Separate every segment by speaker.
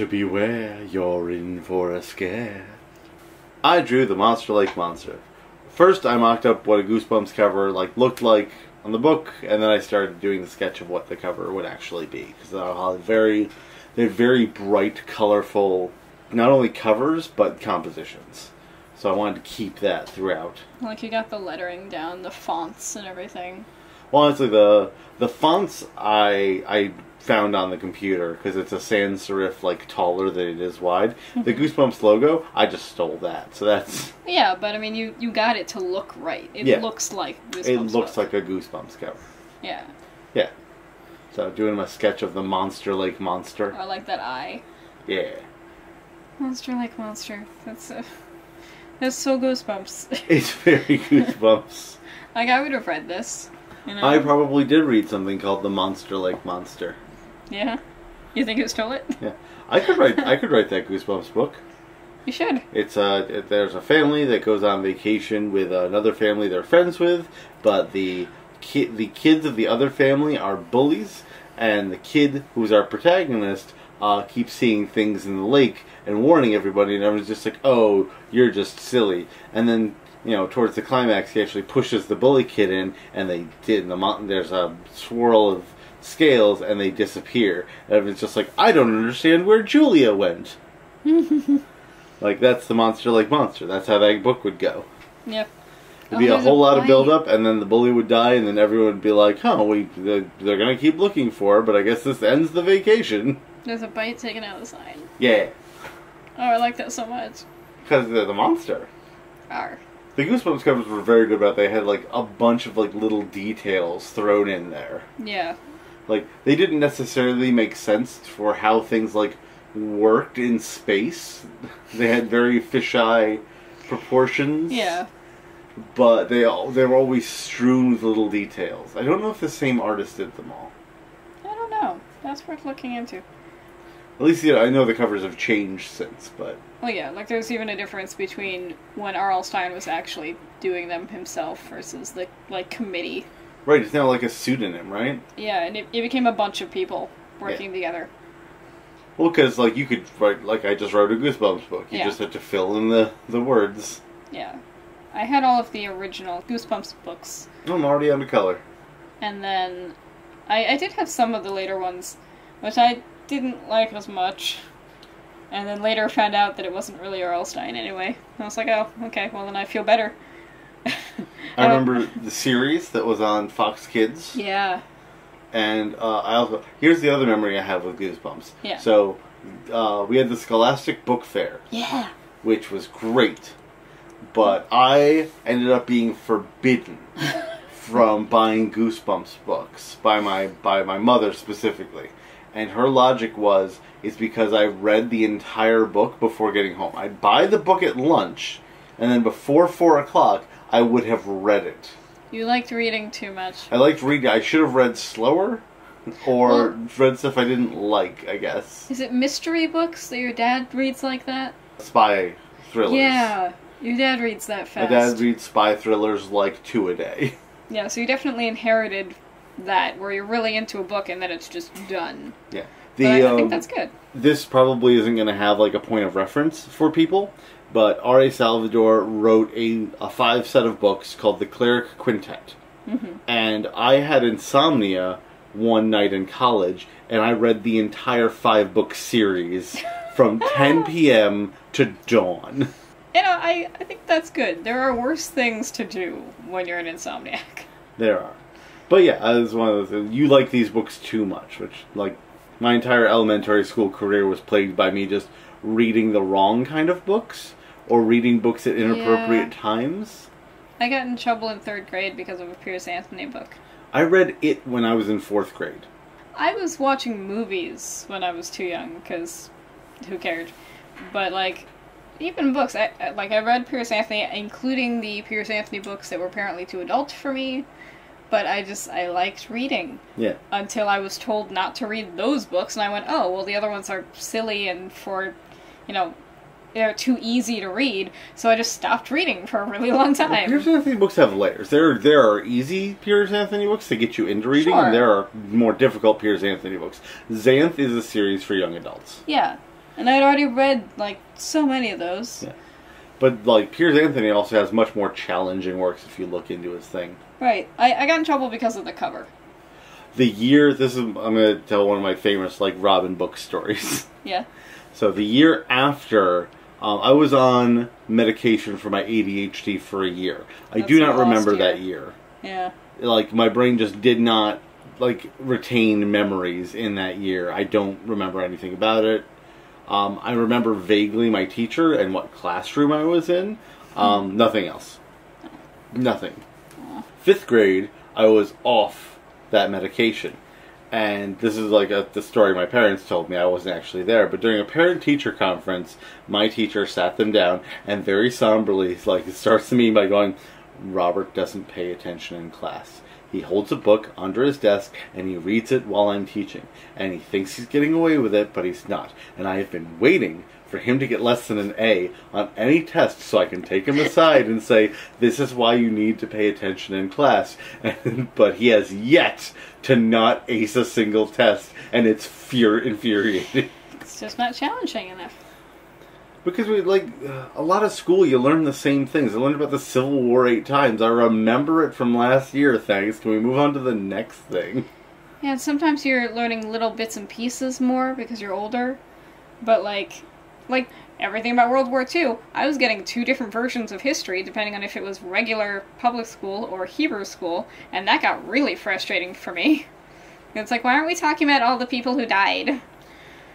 Speaker 1: Creature beware, you're in for a scare. I drew the Monster Lake Monster. First, I mocked up what a Goosebumps cover looked like on the book, and then I started doing the sketch of what the cover would actually be. Because they're very bright, colorful, not only covers, but compositions. So I wanted to keep that throughout.
Speaker 2: Like, you got the lettering down, the fonts and everything.
Speaker 1: Well, honestly, the fonts I found on the computer, because it's a sans serif, taller than it is wide. The Goosebumps logo, I just stole that. So that's...
Speaker 2: Yeah, but I mean, you got it to look right. It looks like Goosebumps.
Speaker 1: It looks like a Goosebumps cover.
Speaker 2: Yeah.
Speaker 1: Yeah. So doing my sketch of the Monster Lake Monster.
Speaker 2: I like that eye.
Speaker 1: Yeah.
Speaker 2: Monster Lake Monster. That's so Goosebumps.
Speaker 1: It's very Goosebumps.
Speaker 2: Like, I would have read this. You know?
Speaker 1: I probably did read something called the Monster Lake Monster.
Speaker 2: Yeah? You think you stole it?
Speaker 1: Yeah. I could write that Goosebumps book.
Speaker 2: You should.
Speaker 1: It's there's a family that goes on vacation with another family they're friends with, but the kids of the other family are bullies, and the kid who's our protagonist keeps seeing things in the lake and warning everybody, and everyone's just like, "Oh, you're just silly." And then, towards the climax, he actually pushes the bully kid in, and there's a swirl of scales, and they disappear. And everyone's just like, "I don't understand where Julia went." That's the Monster Lake Monster. That's how that book would go.
Speaker 2: Yep.
Speaker 1: It'd be a whole lot of build-up, and then the bully would die, and then everyone would be like, they're going to keep looking for her, but I guess this ends the vacation.
Speaker 2: There's a bite taken out of the side.
Speaker 1: Yeah.
Speaker 2: Oh, I like that so much.
Speaker 1: Because they're the monster.
Speaker 2: Arr.
Speaker 1: The Goosebumps covers were very good about it. They had, a bunch of, little details thrown in there.
Speaker 2: Yeah.
Speaker 1: They didn't necessarily make sense for how things, worked in space. They had very fisheye proportions.
Speaker 2: Yeah.
Speaker 1: But they were always strewn with little details. I don't know if the same artist did them all.
Speaker 2: I don't know. That's worth looking into.
Speaker 1: At least, I know the covers have changed since, but...
Speaker 2: Well, yeah, there's even a difference between when R.L. Stine was actually doing them himself versus the, committee.
Speaker 1: Right, it's now a pseudonym, right?
Speaker 2: Yeah, and it became a bunch of people working together.
Speaker 1: Well, because, you could write, I just wrote a Goosebumps book. You just had to fill in the words.
Speaker 2: Yeah. I had all of the original Goosebumps books.
Speaker 1: I'm already under color.
Speaker 2: And then I did have some of the later ones, which I didn't like as much. And then later found out that it wasn't really R.L. Stine anyway. I was like, oh, okay, well then I feel better.
Speaker 1: I remember the series that was on Fox Kids.
Speaker 2: Yeah.
Speaker 1: And here's the other memory I have with Goosebumps.
Speaker 2: Yeah.
Speaker 1: So, we had the Scholastic Book Fair.
Speaker 2: Yeah.
Speaker 1: Which was great. But I ended up being forbidden from buying Goosebumps books by my mother specifically. And her logic is because I read the entire book before getting home. I'd buy the book at lunch, and then before 4 o'clock, I would have read it.
Speaker 2: You liked reading too much.
Speaker 1: I liked reading. I should have read slower, or read stuff I didn't like, I guess.
Speaker 2: Is it mystery books that your dad reads like that?
Speaker 1: Spy thrillers.
Speaker 2: Yeah, your dad reads that fast.
Speaker 1: My dad reads spy thrillers 2 a day.
Speaker 2: Yeah, so you definitely inherited that, where you're really into a book and then it's just done.
Speaker 1: Yeah.
Speaker 2: I think that's good.
Speaker 1: This probably isn't going to have a point of reference for people, but R.A. Salvador wrote a 5-set of books called The Cleric Quintet. Mm-hmm. And I had insomnia one night in college, and I read the entire 5-book series from 10 p.m. to dawn.
Speaker 2: I think that's good. There are worse things to do when you're an insomniac.
Speaker 1: There are. But yeah, that was one of those things. You like these books too much, which, my entire elementary school career was plagued by me just reading the wrong kind of books, or reading books at inappropriate times.
Speaker 2: I got in trouble in 3rd grade because of a Pierce Anthony book.
Speaker 1: I read it when I was in 4th grade.
Speaker 2: I was watching movies when I was too young, because who cared? But, even books, I read Pierce Anthony, including the Pierce Anthony books that were apparently too adult for me. But I liked reading.
Speaker 1: Yeah. Until
Speaker 2: I was told not to read those books, and I went, oh, well, the other ones are silly and they're too easy to read, so I just stopped reading for a really long time.
Speaker 1: Well, Pierce Anthony books have layers. There are easy Pierce Anthony books to get you into reading, and there are more difficult Pierce Anthony books. Xanth is a series for young adults.
Speaker 2: Yeah. And I'd already read, like, so many of those.
Speaker 1: Yeah. But, like, Piers Anthony also has much more challenging works if you look into his thing.
Speaker 2: Right. I got in trouble because of the cover.
Speaker 1: I'm going to tell one of my famous, like, Robin book stories.
Speaker 2: Yeah.
Speaker 1: So the year after, I was on medication for my ADHD for a year. I do not remember that year.
Speaker 2: Yeah.
Speaker 1: Like, my brain just did not, like, retain memories in that year. I don't remember anything about it. I remember vaguely my teacher and what classroom I was in. Nothing else. Nothing. Fifth grade, I was off that medication. And this is like the story my parents told me. I wasn't actually there. But during a parent-teacher conference, my teacher sat them down and very somberly, like, it starts the meeting by going, Robert doesn't pay attention in class. He holds a book under his desk and he reads it while I'm teaching. And he thinks he's getting away with it, but he's not. And I have been waiting for him to get less than an A on any test so I can take him aside and say, this is why you need to pay attention in class. But he has yet to not ace a single test, and it's infuriating.
Speaker 2: It's just not challenging enough.
Speaker 1: Because a lot of school, you learn the same things. I learned about the Civil War 8 times. I remember it from last year, thanks. Can we move on to the next thing?
Speaker 2: Yeah, and sometimes you're learning little bits and pieces more because you're older. But, like everything about World War II, I was getting 2 different versions of history, depending on if it was regular public school or Hebrew school, and that got really frustrating for me. It's like, why aren't we talking about all the people who died?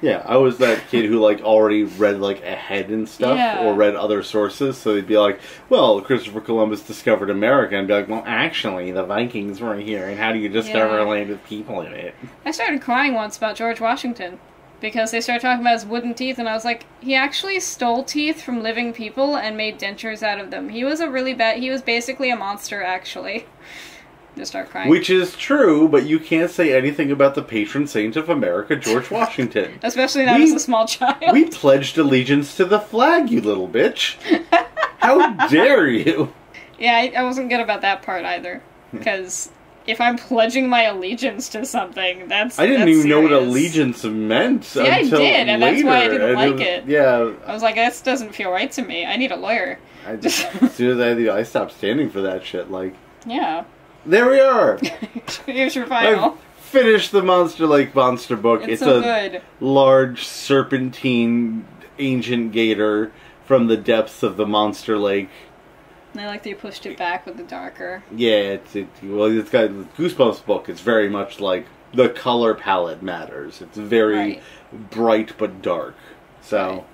Speaker 1: Yeah, I was that kid who, like, already read, like, ahead and stuff, or read other sources, so they'd be like, well, Christopher Columbus discovered America, and be like, well, actually, the Vikings were here, and how do you discover a land with people in it?
Speaker 2: I started crying once about George Washington, because they started talking about his wooden teeth, and I was like, he actually stole teeth from living people and made dentures out of them. He was he was basically a monster, actually. Just start crying.
Speaker 1: Which is true, but you can't say anything about the patron saint of America, George Washington.
Speaker 2: Especially not as a small child.
Speaker 1: We pledged allegiance to the flag, you little bitch. How dare you?
Speaker 2: Yeah, I wasn't good about that part either. Because if I'm pledging my allegiance to something, that's
Speaker 1: I didn't even
Speaker 2: serious.
Speaker 1: know what allegiance meant until
Speaker 2: I did, and
Speaker 1: later.
Speaker 2: that's why I didn't like it.
Speaker 1: Yeah.
Speaker 2: I was like, this doesn't feel right to me. I need a lawyer.
Speaker 1: As soon as I stopped standing for that shit, like...
Speaker 2: Yeah.
Speaker 1: There we are!
Speaker 2: Here's your final.
Speaker 1: I've finished the Monster Lake monster book.
Speaker 2: It's so good.
Speaker 1: Large, serpentine, ancient gator from the depths of the Monster Lake.
Speaker 2: And I like that you pushed it back with the darker.
Speaker 1: Yeah, it's got the Goosebumps book. It's very much like the color palette matters. It's very bright but dark. So,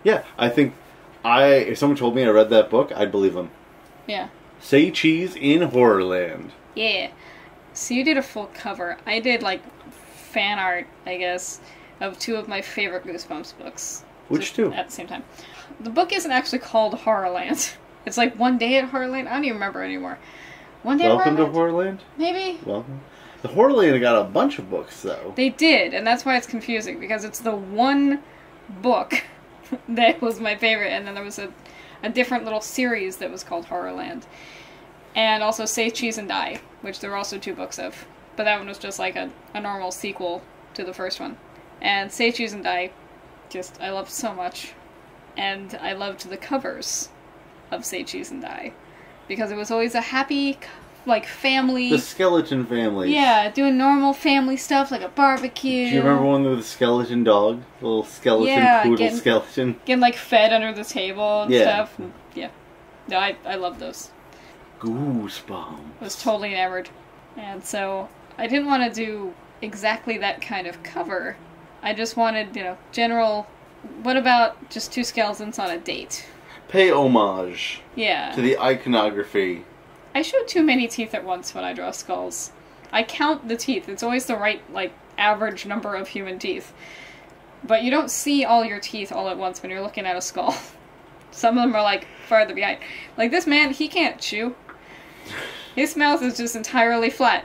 Speaker 1: yeah, I think if someone told me I read that book, I'd believe them.
Speaker 2: Yeah.
Speaker 1: Say cheese in Horrorland.
Speaker 2: Yeah. So you did a full cover. I did, like, fan art, I guess, of 2 of my favorite Goosebumps books.
Speaker 1: Which 2?
Speaker 2: At the same time. The book isn't actually called Horrorland. It's like One Day at Horrorland. I don't even remember anymore. One Day
Speaker 1: Welcome
Speaker 2: at Horrorland?
Speaker 1: to Horrorland?
Speaker 2: Maybe?
Speaker 1: Welcome. The Horrorland got a bunch of books, though.
Speaker 2: They did, and that's why it's confusing, because it's the one book that was my favorite, and then there was a different little series that was called Horrorland. And also Say Cheese and Die, which there were also 2 books of. But that one was just like a normal sequel to the first one. And Say Cheese and Die, I loved so much. And I loved the covers of Say Cheese and Die. Because it was always a happy, like, family.
Speaker 1: The skeleton family.
Speaker 2: Yeah, doing normal family stuff, like a barbecue.
Speaker 1: Do you remember one with the skeleton dog? The little skeleton poodle skeleton?
Speaker 2: Getting, like, fed under the table and stuff. Yeah. No, I love those.
Speaker 1: Goosebumps.
Speaker 2: I was totally enamored. And so, I didn't want to do exactly that kind of cover. I just wanted, general... What about just 2 skeletons on a date?
Speaker 1: Pay homage.
Speaker 2: Yeah.
Speaker 1: To the iconography.
Speaker 2: I show too many teeth at once when I draw skulls. I count the teeth. It's always the right, like, average number of human teeth. But you don't see all your teeth all at once when you're looking at a skull. Some of them are, like, farther behind. Like, this man, he can't chew. His mouth is just entirely flat.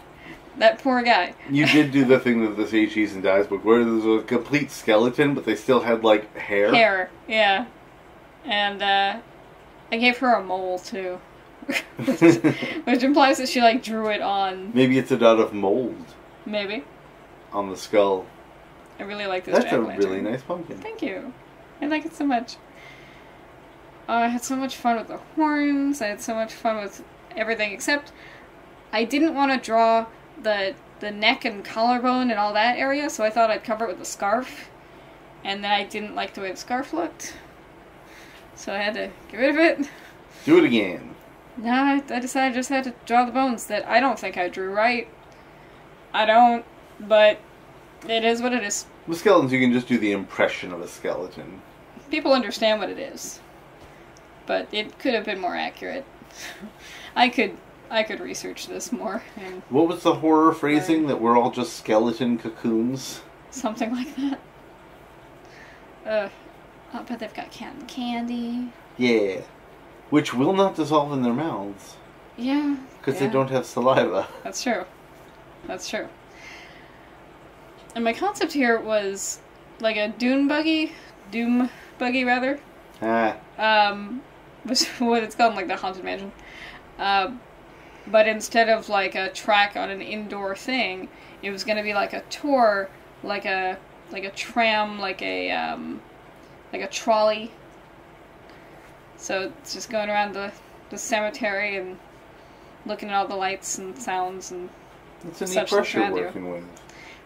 Speaker 2: That poor guy.
Speaker 1: You did do the thing with the Say Cheese and Dies book, where there was a complete skeleton, but they still had, like, hair.
Speaker 2: Hair, yeah. And, I gave her a mole, too. Which implies that she, like, drew it on...
Speaker 1: Maybe it's a dot of mold.
Speaker 2: Maybe.
Speaker 1: On the skull.
Speaker 2: I really like this
Speaker 1: That's a
Speaker 2: jack-o'-lantern.
Speaker 1: really nice pumpkin.
Speaker 2: Thank you. I like it so much. I had so much fun with the horns. I had so much fun with everything, except I didn't want to draw the neck and collarbone and all that area, so I thought I'd cover it with a scarf. And then I didn't like the way the scarf looked. So I had to get rid of it.
Speaker 1: Do it again.
Speaker 2: No, I decided I just had to draw the bones that I don't think I drew right. I don't, but it is what it is.
Speaker 1: With skeletons, you can just do the impression of a skeleton.
Speaker 2: People understand what it is. But it could have been more accurate. I could research this more. And
Speaker 1: what was the horror phrasing that we're all just skeleton cocoons?
Speaker 2: something like that. Oh, but they've got cotton candy.
Speaker 1: Yeah. Which will not dissolve in their mouths.
Speaker 2: Yeah.
Speaker 1: Because they don't have saliva.
Speaker 2: That's true. That's true. And my concept here was like a doom buggy rather. Which what it's called in like the Haunted Mansion. But instead of like a track on an indoor thing, it was going to be like a tour, like a tram, like a trolley. So it's just going around the cemetery and looking at all the lights and sounds and
Speaker 1: That's a neat
Speaker 2: such
Speaker 1: brush you're
Speaker 2: around you.
Speaker 1: working with.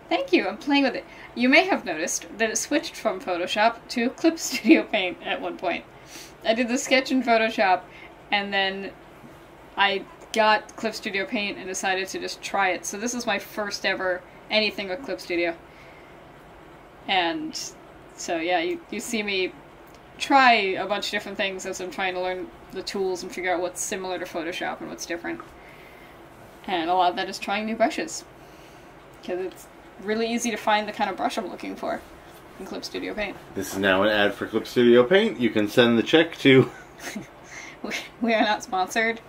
Speaker 2: Thank you, I'm playing with it. You may have noticed that it switched from Photoshop to Clip Studio Paint at one point. I did the sketch in Photoshop, and then I got Clip Studio Paint and decided to just try it. So this is my first ever anything with Clip Studio. And so yeah, you see me try a bunch of different things as I'm trying to learn the tools and figure out what's similar to Photoshop and what's different. And a lot of that is trying new brushes. Because it's really easy to find the kind of brush I'm looking for in Clip Studio Paint.
Speaker 1: This is now an ad for Clip Studio Paint. You can send the check to...
Speaker 2: We are not sponsored.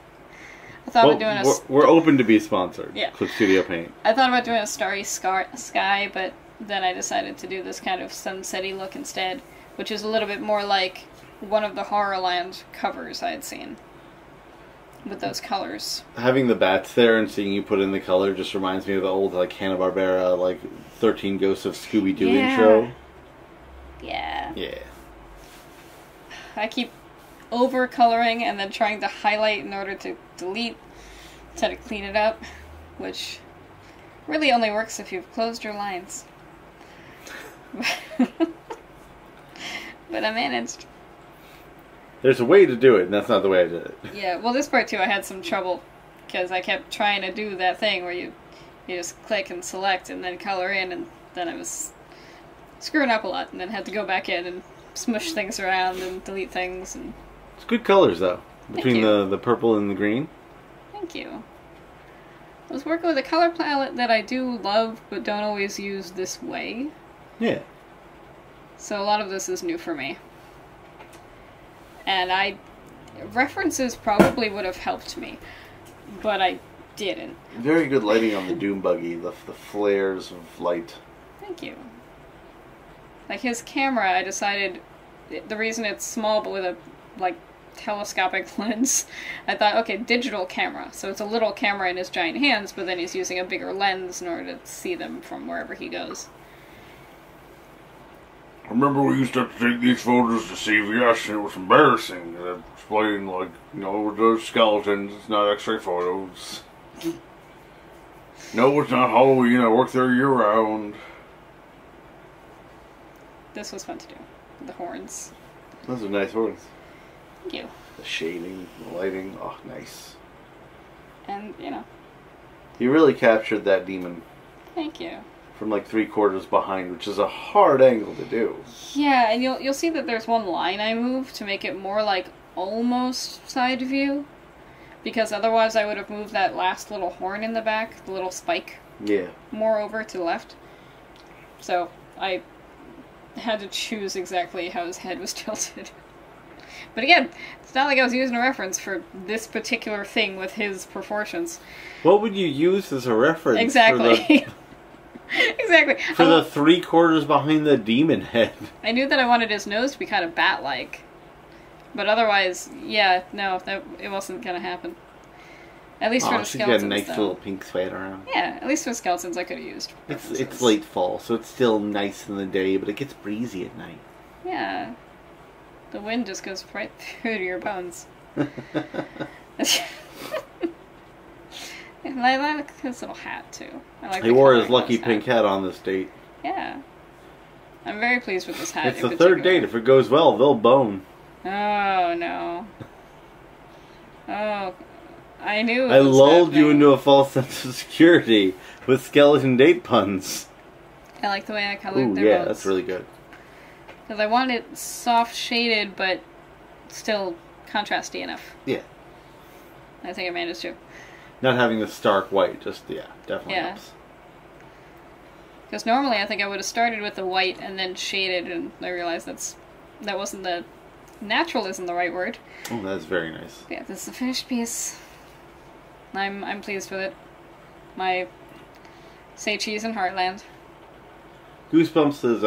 Speaker 2: I thought about doing
Speaker 1: we're open to be sponsored.
Speaker 2: Yeah.
Speaker 1: Clip Studio Paint.
Speaker 2: I thought about doing a starry sky, but then I decided to do this kind of sunset-y look instead, which is a little bit more like one of the Horrorland covers I had seen. With those colors.
Speaker 1: Having the bats there and seeing you put in the color just reminds me of the old like Hanna-Barbera like 13 Ghosts of Scooby-Doo intro.
Speaker 2: Yeah.
Speaker 1: Yeah.
Speaker 2: I keep over-coloring and then trying to highlight in order to delete, try to clean it up, which really only works if you've closed your lines. But I managed.
Speaker 1: There's a way to do it, and that's not the way I did it.
Speaker 2: Yeah, well this part too I had some trouble, because I kept trying to do that thing where you just click and select and then color in, and then I was screwing up a lot, and then had to go back in and smush things around and delete things. And
Speaker 1: It's good colors, though, between
Speaker 2: you.
Speaker 1: the purple and the green.
Speaker 2: Thank you. I was working with a color palette that I do love, but don't always use this way.
Speaker 1: Yeah.
Speaker 2: So a lot of this is new for me. And references probably would have helped me, but I didn't.
Speaker 1: Very good lighting on the Doom Buggy, the flares of light.
Speaker 2: Thank you. Like his camera, I decided the reason it's small but with a like telescopic lens, I thought, okay, digital camera. So it's a little camera in his giant hands, but then he's using a bigger lens in order to see them from wherever he goes.
Speaker 3: I remember we used to have to take these photos to CVS, and it was embarrassing. They'd explain, like, you know, those skeletons, it's not X-ray photos. No, it's not Halloween, I work there year-round.
Speaker 2: This was fun to do. The horns.
Speaker 1: Those are nice horns.
Speaker 2: Thank you.
Speaker 1: The shading, the lighting, oh, nice.
Speaker 2: And, you know,
Speaker 1: You really captured that demon
Speaker 2: thank you.
Speaker 1: from like 3/4 behind, which is a hard angle to do.
Speaker 2: Yeah, and you'll see that there's one line I moved to make it more like almost side view, because otherwise I would have moved that last little horn in the back, the little spike,
Speaker 1: Yeah.
Speaker 2: more over to the left. So I had to choose exactly how his head was tilted. But again, it's not like I was using a reference for this particular thing with his proportions.
Speaker 1: What would you use as a reference?
Speaker 2: Exactly. Exactly.
Speaker 1: For the 3/4 behind the demon head.
Speaker 2: I knew that I wanted his nose to be kind of bat-like. But otherwise, yeah, no, it wasn't going to happen. At least for the
Speaker 1: she's got
Speaker 2: skeletons,
Speaker 1: a nice
Speaker 2: though.
Speaker 1: little pink sweater on.
Speaker 2: Yeah, at least for the skeletons I could have used.
Speaker 1: It's
Speaker 2: references.
Speaker 1: late fall, so it's still nice in the day, but it gets breezy at night.
Speaker 2: Yeah. The wind just goes right through to your bones. I like his little hat too. I like
Speaker 1: He
Speaker 2: the
Speaker 1: wore
Speaker 2: color
Speaker 1: his
Speaker 2: of
Speaker 1: lucky
Speaker 2: his
Speaker 1: pink hat on this date.
Speaker 2: Yeah. I'm very pleased with this hat.
Speaker 1: It's
Speaker 2: in
Speaker 1: the third
Speaker 2: particular.
Speaker 1: date. If it goes well, they'll bone.
Speaker 2: Oh no. Oh, I knew. It
Speaker 1: I
Speaker 2: was
Speaker 1: lulled you
Speaker 2: happening.
Speaker 1: into a false sense of security with skeleton date puns.
Speaker 2: I like the way I colored
Speaker 1: Ooh,
Speaker 2: their
Speaker 1: yeah,
Speaker 2: boats.
Speaker 1: that's really good.
Speaker 2: Because I wanted it soft shaded, but still contrasty enough.
Speaker 1: Yeah.
Speaker 2: I think I managed to.
Speaker 1: Not having the stark white, just, yeah, definitely
Speaker 2: Yeah.
Speaker 1: helps.
Speaker 2: Because normally I think I would have started with the white and then shaded, and I realized that wasn't the... Natural isn't the right word.
Speaker 1: Oh, that's very nice.
Speaker 2: But yeah, this is the finished piece. I'm pleased with it. My say cheese in Heartland.
Speaker 1: Goosebumps is,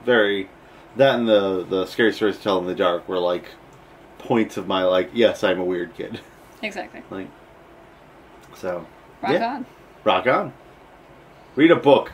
Speaker 1: very... That and the Scary Stories to Tell in the Dark were, like, points of my, like, yes, I'm a weird kid.
Speaker 2: Exactly.
Speaker 1: Like, so...
Speaker 2: Rock
Speaker 1: yeah.
Speaker 2: on.
Speaker 1: Rock on. Read a book.